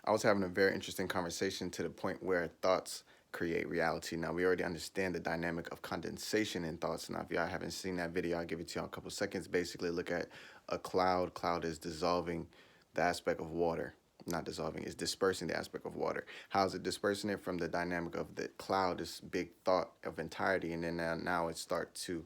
I was having a very interesting conversation to the point where thoughts create reality. Now, we already understand the dynamic of condensation in thoughts. Now, if y'all haven't seen that video, I'll give it to you in a couple seconds. Basically, look at a cloud. Cloud is dissolving the aspect of water. Not dissolving, it's dispersing the aspect of water. How is it dispersing it? From the dynamic of the cloud, this big thought of entirety, and then now it starts to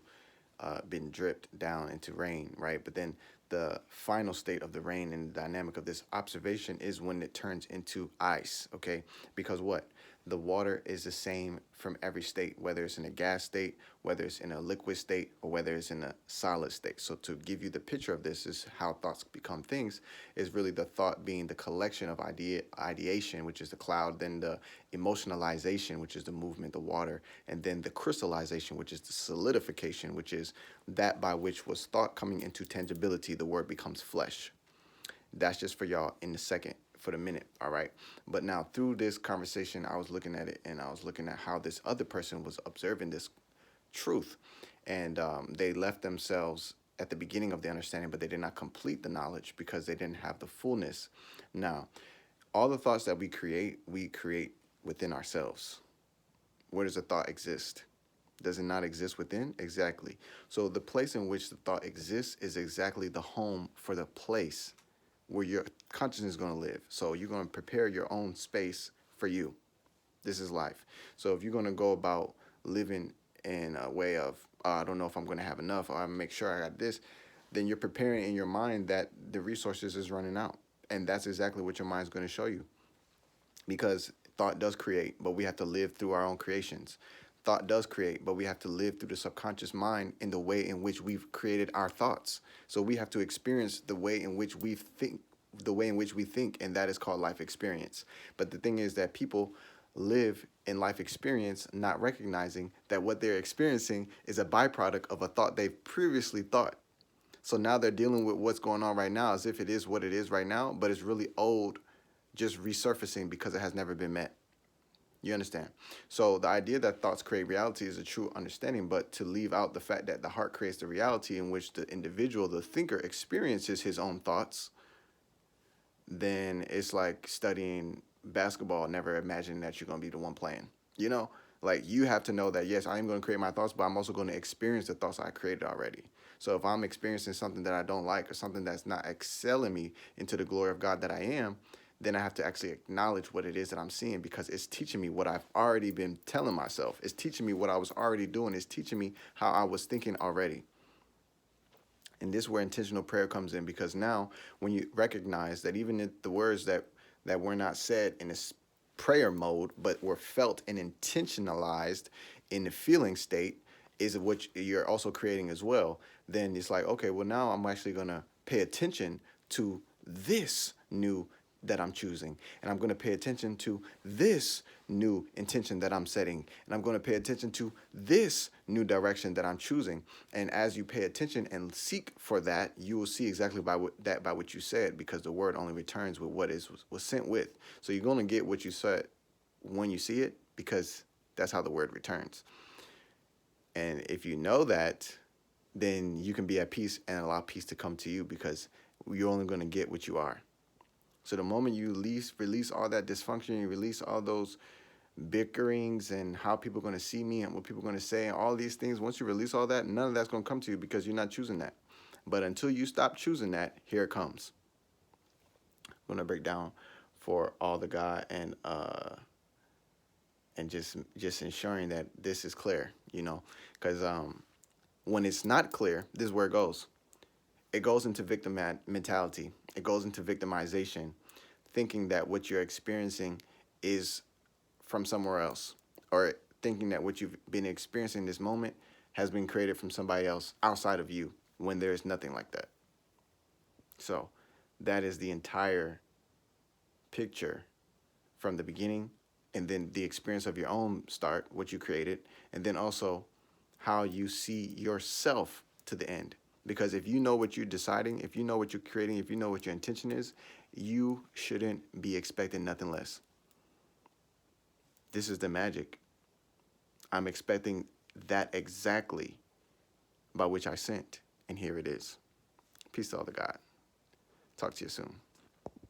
been dripped down into rain, right? But then the final state of the rain and the dynamic of this observation is when it turns into ice, okay? Because what? The water is the same from every state, whether it's in a gas state, whether it's in a liquid state, or whether it's in a solid state. So to give you the picture of this is how thoughts become things, is really the thought being the collection of ideation, which is the cloud, then the emotionalization, which is the movement, the water, and then the crystallization, which is the solidification, which is that by which was thought coming into tangibility, the word becomes flesh. That's just for y'all in the second, for the minute, all right? But now through this conversation, I was looking at it, and I was looking at how this other person was observing this truth, and they left themselves at the beginning of the understanding, but they did not complete the knowledge because they didn't have the fullness. Now, all the thoughts that we create within ourselves. Where does a thought exist? Does it not exist within? Exactly. So the place in which the thought exists is exactly the home for the place where your consciousness is going to live. So you're going to prepare your own space for you. This is life. So if you're going to go about living in a way of, I don't know if I'm going to have enough, or I make sure I got this, then you're preparing in your mind that the resources is running out. And that's exactly what your mind's going to show you. Because thought does create, but we have to live through our own creations. Thought does create, but we have to live through the subconscious mind in the way in which we've created our thoughts. So we have to experience the way in which we think, and that is called life experience. But the thing is that people live in life experience not recognizing that what they're experiencing is a byproduct of a thought they've previously thought. So now they're dealing with what's going on right now as if it is what it is right now, but it's really old, just resurfacing because it has never been met. You understand? So the idea that thoughts create reality is a true understanding, but to leave out the fact that the heart creates the reality in which the individual, the thinker, experiences his own thoughts, then it's like studying basketball, never imagining that you're going to be the one playing. You know, like you have to know that, yes, I am going to create my thoughts, but I'm also going to experience the thoughts I created already. So if I'm experiencing something that I don't like or something that's not excelling me into the glory of God that I am, then I have to actually acknowledge what it is that I'm seeing, because it's teaching me what I've already been telling myself. It's teaching me what I was already doing. It's teaching me how I was thinking already. And this is where intentional prayer comes in, because now when you recognize that even if the words that were not said in this prayer mode, but were felt and intentionalized in the feeling state, is what you're also creating as well, then it's like, okay, well, now I'm actually going to pay attention to this new that I'm choosing, and I'm going to pay attention to this new intention that I'm setting, and I'm going to pay attention to this new direction that I'm choosing. And as you pay attention and seek for that, you will see exactly by what you said, because the word only returns with what was sent with. So you're going to get what you said when you see it, because that's how the word returns. And if you know that, then you can be at peace and allow peace to come to you, because you're only going to get what you are. So the moment you release all that dysfunction, you release all those bickerings and how people are going to see me and what people are going to say and all these things, once you release all that, none of that's going to come to you, because you're not choosing that. But until you stop choosing that, here it comes. I'm going to break down for all the God and just ensuring that this is clear, because when it's not clear, this is where it goes. It goes into victim mentality. It goes into victimization, thinking that what you're experiencing is from somewhere else, or thinking that what you've been experiencing this moment has been created from somebody else outside of you, when there is nothing like that. So that is the entire picture from the beginning, and then the experience of your own start, what you created, and then also how you see yourself to the end. Because if you know what you're deciding, if you know what you're creating, if you know what your intention is, you shouldn't be expecting nothing less. This is the magic. I'm expecting that exactly by which I sent, and here it is. Peace to all the God. Talk to you soon.